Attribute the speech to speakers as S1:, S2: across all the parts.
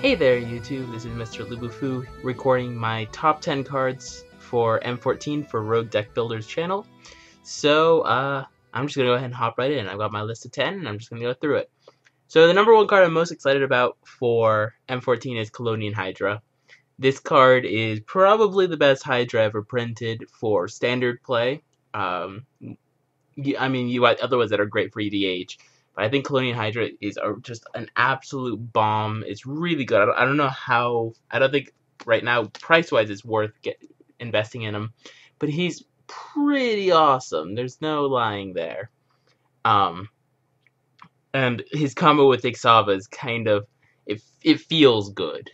S1: Hey there YouTube, this is Mr.Lubufu recording my top 10 cards for M14 for Rogue Deck Builders channel. So I'm just going to go ahead and hop right in. I've got my list of 10 and I'm just going to go through it. So the number one card I'm most excited about for M14 is Kalonian Hydra. This card is probably the best Hydra ever printed for standard play. I mean, you got other ones that are great for EDH. But I think Kalonian Hydra is just an absolute bomb. It's really good. I don't know how. I don't think right now, price-wise, it's worth investing in him. But he's pretty awesome. There's no lying there. And his combo with Ixava is kind of it feels good.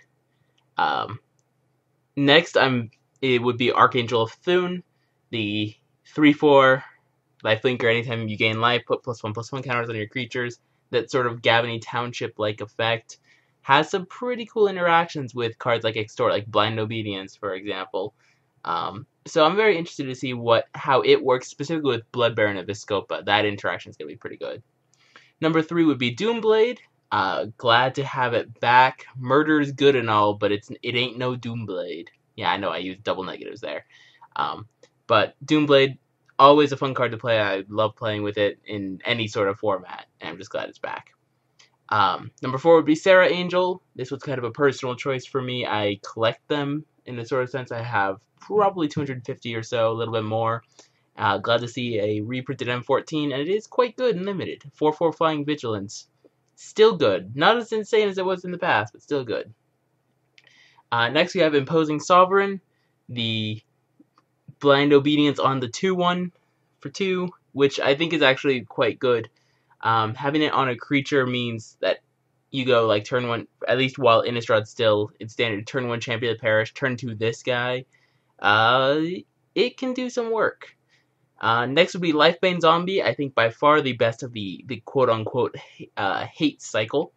S1: Next, it would be Archangel of Thune, the 3/4. Lifelinker, anytime you gain life, put +1/+1 counters on your creatures. That sort of Gavany Township-like effect has some pretty cool interactions with cards like Extort, like Blind Obedience, for example. So I'm very interested to see how it works, specifically with Blood Baron and Viscopa. That interaction is going to be pretty good. Number 3 would be Doomblade. Glad to have it back. Murder is good and all, but it ain't no Doomblade. Yeah, I know I used double negatives there. But Doomblade, always a fun card to play. I love playing with it in any sort of format, and I'm just glad it's back. Number 4 would be Serra Angel. This was kind of a personal choice for me. I collect them in the sort of sense. I have probably 250 or so, a little bit more. Glad to see a reprinted M14, and it is quite good and limited. 4/4 Flying Vigilance. Still good. Not as insane as it was in the past, but still good. Next we have Imposing Sovereign. The Blind Obedience on the 2/1 for 2, which I think is actually quite good. Having it on a creature means that you go like turn 1, at least while Innistrad's still in standard, turn 1 Champion of the Parish, turn 2 this guy. It can do some work. Next would be Lifebane Zombie. I think by far the best of the quote-unquote hate cycle.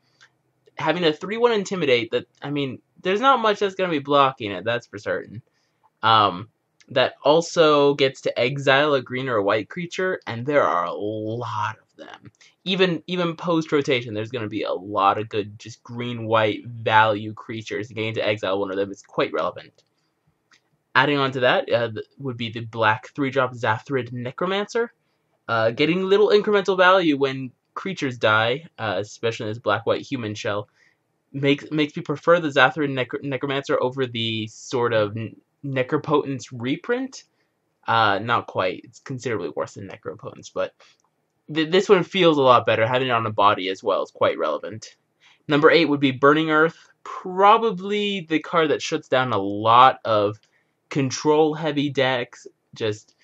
S1: Having a 3/1 Intimidate, that, I mean, there's not much that's going to be blocking it, that's for certain. That also gets to exile a green or a white creature, and there are a lot of them. Even post-rotation, there's going to be a lot of good just green-white value creatures. Getting to exile one of them is quite relevant. Adding on to that would be the black 3-drop Xathrid Necromancer. Getting little incremental value when creatures die, especially in this black-white human shell, makes me prefer the Xathrid Necromancer over the sort of Necropotence reprint. Not quite. It's considerably worse than Necropotence, but this one feels a lot better. Having it on a body as well is quite relevant. Number 8 would be Burning Earth. Probably the card that shuts down a lot of control-heavy decks. Just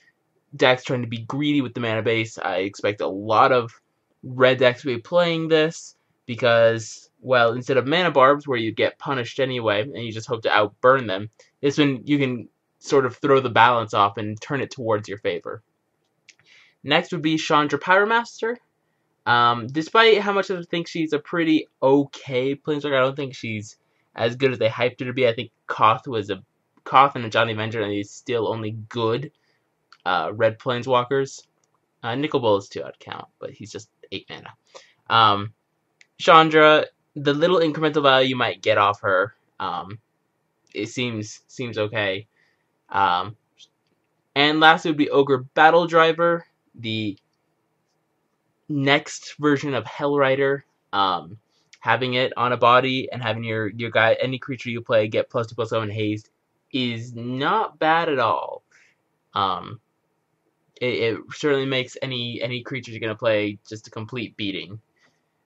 S1: decks trying to be greedy with the mana base. I expect a lot of red decks to be playing this because, well, instead of mana barbs where you get punished anyway and you just hope to outburn them, this one you can sort of throw the balance off and turn it towards your favor. Next would be Chandra Pyromaster. Despite how much I think she's a pretty okay planeswalker, I don't think she's as good as they hyped her to be. I think Koth and a Johnny Avenger, and he's still only good red planeswalkers. Nicol Bolas too, I'd count, but he's just 8 mana. Shaundra, the little incremental value you might get off her, it seems okay. And lastly would be Ogre Battlemaster, the next version of Hellrider. Having it on a body and having your guy, any creature you play, get +2/+7 haste is not bad at all. It certainly makes any creature you're going to play just a complete beating.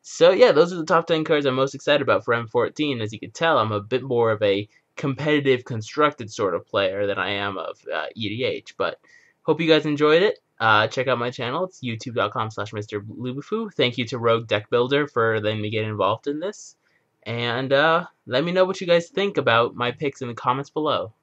S1: So yeah, those are the top 10 cards I'm most excited about for M14. As you can tell, I'm a bit more of a competitive, constructed sort of player than I am of EDH. But hope you guys enjoyed it. Check out my channel. It's youtube.com/Mr.Lubufu. Thank you to Rogue Deck Builder for letting me get involved in this. And let me know what you guys think about my picks in the comments below.